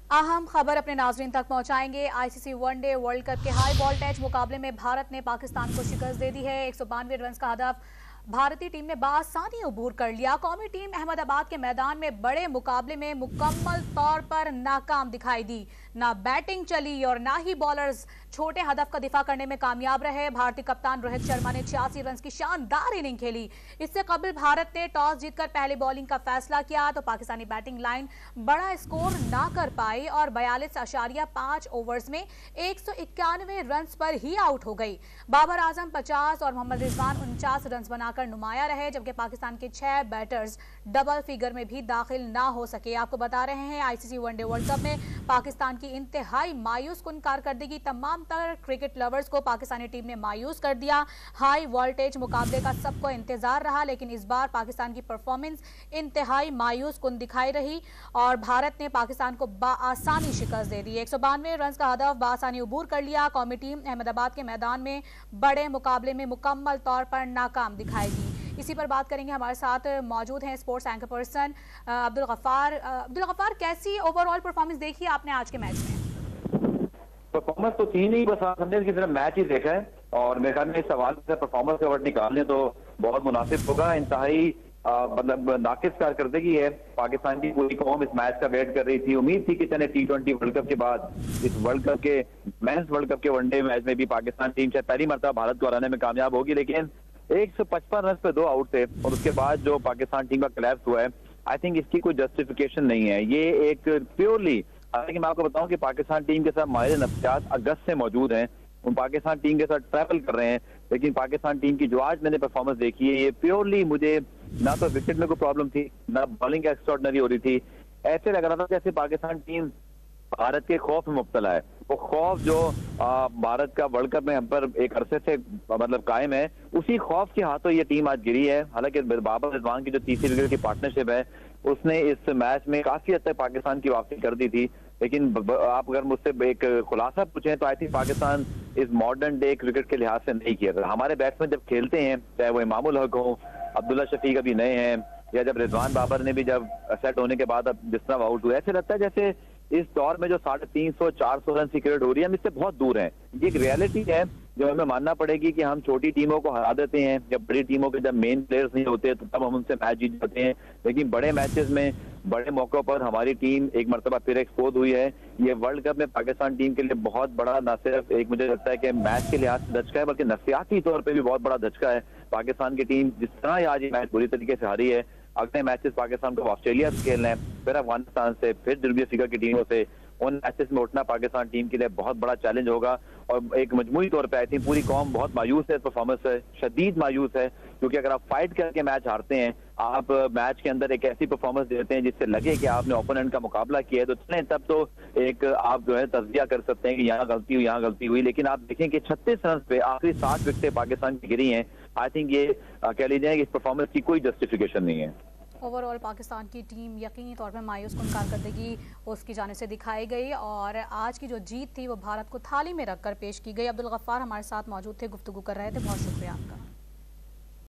अहम खबर अपने नाजरीन तक पहुंचाएंगे। आईसीसी वनडे वर्ल्ड कप के हाई वोल्टेज मुकाबले में भारत ने पाकिस्तान को शिकस्त दे दी है। 192 रन का हदफ भारतीय टीम ने बासानी अबूर कर लिया। कौमी टीम अहमदाबाद के मैदान में बड़े मुकाबले में मुकम्मल तौर पर नाकाम दिखाई दी। ना बैटिंग चली और ना ही बॉलर्स छोटे हदफ का दिफा करने में कामयाब रहे। भारतीय कप्तान रोहित शर्मा ने 86 रन की शानदार इनिंग खेली। इससे कबल भारत ने टॉस जीतकर पहले बॉलिंग का फैसला किया तो पाकिस्तानी बैटिंग लाइन बड़ा स्कोर ना कर पाई और 42.5 ओवर्स में 191 रन पर ही आउट हो गई। बाबर आजम 50 और मोहम्मद रिजवान 49 रन बनाकर नुमाया रहे, जबकि पाकिस्तान के 6 बैटर्स डबल फिगर में भी दाखिल ना हो सके। आपको बता रहे हैं आईसीसी वनडे वर्ल्ड कप में पाकिस्तान की इंतहाई मायूस कुन कारकर्दगी तमाम तर क्रिकेट लवर्स को पाकिस्तानी टीम ने मायूस कर दिया। हाई वोल्टेज मुकाबले का सबको इंतजार रहा, लेकिन इस बार पाकिस्तान की परफॉर्मेंस इंतहाई मायूस कुन दिखाई रही और भारत ने पाकिस्तान को आसानी शिकस्त दे दी। 192 रन का हदफ बासानी अबूर कर लिया। कौमी टीम अहमदाबाद के मैदान में बड़े मुकाबले में मुकम्मल तौर पर नाकाम दिखाई दी। इसी पर बात करेंगे। हमारे साथ मौजूद हैं sports anchor person Abdul Gaffar, कैसी ओवरऑल परफॉर्मेंस देखी आपने आज के मैच में? परफॉर्मेंस तो थी नहीं, बस हमने की सिर्फ मैच ही देखा है और मेरे ख्याल में इस सवाल से परफॉर्मेंस का वर्ड निकालने तो बहुत मुनासिब होगा। इंतहाई मतलब नाकिस कारकर्दगी है। पाकिस्तान की पूरी कौम इस मैच का वेट कर रही थी। उम्मीद थी कि चले T20 वर्ल्ड कप के बाद इस वर्ल्ड कप के मेंस वर्ल्ड कप के वनडे मैच में भी पाकिस्तान टीम शायद पहली मरतबा भारत को हराने में कामयाब होगी, लेकिन 155 रन पे 2 आउट थे और उसके बाद जो पाकिस्तान टीम का कोलैप्स हुआ है, आई थिंक इसकी कोई जस्टिफिकेशन नहीं है। ये एक प्योरली, हालांकि मैं आपको बताऊं कि पाकिस्तान टीम के साथ माहिर नफ्सियात अगस्त से मौजूद हैं, उन पाकिस्तान टीम के साथ ट्रैवल कर रहे हैं, लेकिन पाकिस्तान टीम की जो आज मैंने परफॉर्मेंस देखी है ये प्योरली, मुझे ना तो विकेट में कोई प्रॉब्लम थी ना बॉलिंग एक्स्ट्राऑर्डिनरी हो रही थी। ऐसे लग रहा था जैसे पाकिस्तान टीम भारत के खौफ में मुब्तला है। वो खौफ जो भारत का वर्ल्ड कप में हम पर एक अरसे से मतलब कायम है, उसी खौफ के हाथों ये टीम आज गिरी है। हालांकि बाबर रिजवान की जो तीसरी विकेट की पार्टनरशिप है उसने इस मैच में काफी हद तक पाकिस्तान की वापसी कर दी थी, लेकिन आप अगर मुझसे एक खुलासा पूछें तो आई थिंक पाकिस्तान इस मॉडर्न डे क्रिकेट के लिहाज से नहीं किया। हमारे बैट्समैन जब खेलते हैं, चाहे वो इमामुल हक हो, अब्दुल्ला शफीक अभी नए हैं, या जब रिजवान बाबर ने भी जब सेट होने के बाद अब जिस तरह आउट हुए, ऐसे लगता है जैसे इस दौर में जो 350-400 रन की क्रिकेट हो रही है हम इससे बहुत दूर हैं। ये एक रियलिटी है जो हमें मानना पड़ेगी कि हम छोटी टीमों को हरा देते हैं। जब बड़ी टीमों के जब मेन प्लेयर्स नहीं होते तो तब हम उनसे मैच जीत जाते हैं, लेकिन बड़े मैचेस में बड़े मौकों पर हमारी टीम एक मरतबा फिर एक्सपोज हुई है। ये वर्ल्ड कप में पाकिस्तान टीम के लिए बहुत बड़ा, न सिर्फ एक मुझे लगता है कि मैच के लिहाज से धचका है, बल्कि नफसियाती तौर पर भी बहुत बड़ा धचका है। पाकिस्तान की टीम जिस तरह आज ये मैच बुरी तरीके से हारी है, अगले मैचेस पाकिस्तान को ऑस्ट्रेलिया से खेलना है, फिर अफगानिस्तान से, फिर जनूबी अफ्रीका की टीमों से। उन मैचेस में उठना पाकिस्तान टीम के लिए बहुत बड़ा चैलेंज होगा और एक मजमूई तौर पे आई थिंक पूरी कौम बहुत मायूस है, परफॉर्मेंस से शदीद मायूस है, क्योंकि अगर आप फाइट करके मैच हारते हैं, आप मैच के अंदर एक ऐसी परफॉर्मेंस देते हैं जिससे लगे कि आपने ओपोनेंट का मुकाबला किया है, तो चलें तब तो एक आप जो है तज्जिया कर सकते हैं कि यहाँ गलती हुई, यहाँ गलती हुई। लेकिन आप देखें कि 36 रन पे आखिरी 7 विकेटें पाकिस्तान की गिरी हैं। आई थिंक ये कह लीजिए कि इस परफॉर्मेंस की कोई जस्टिफिकेशन नहीं है। ओवरऑल पाकिस्तान की टीम यकीनी तौर पर मायूस कुन कारकर्दगी उसकी जाने से दिखाई गई और आज की जो जीत थी वो भारत को थाली में रखकर पेश की गई। अब्दुल गफ्फार हमारे साथ मौजूद थे, गुफ्तगू कर रहे थे। बहुत शुक्रिया आपका।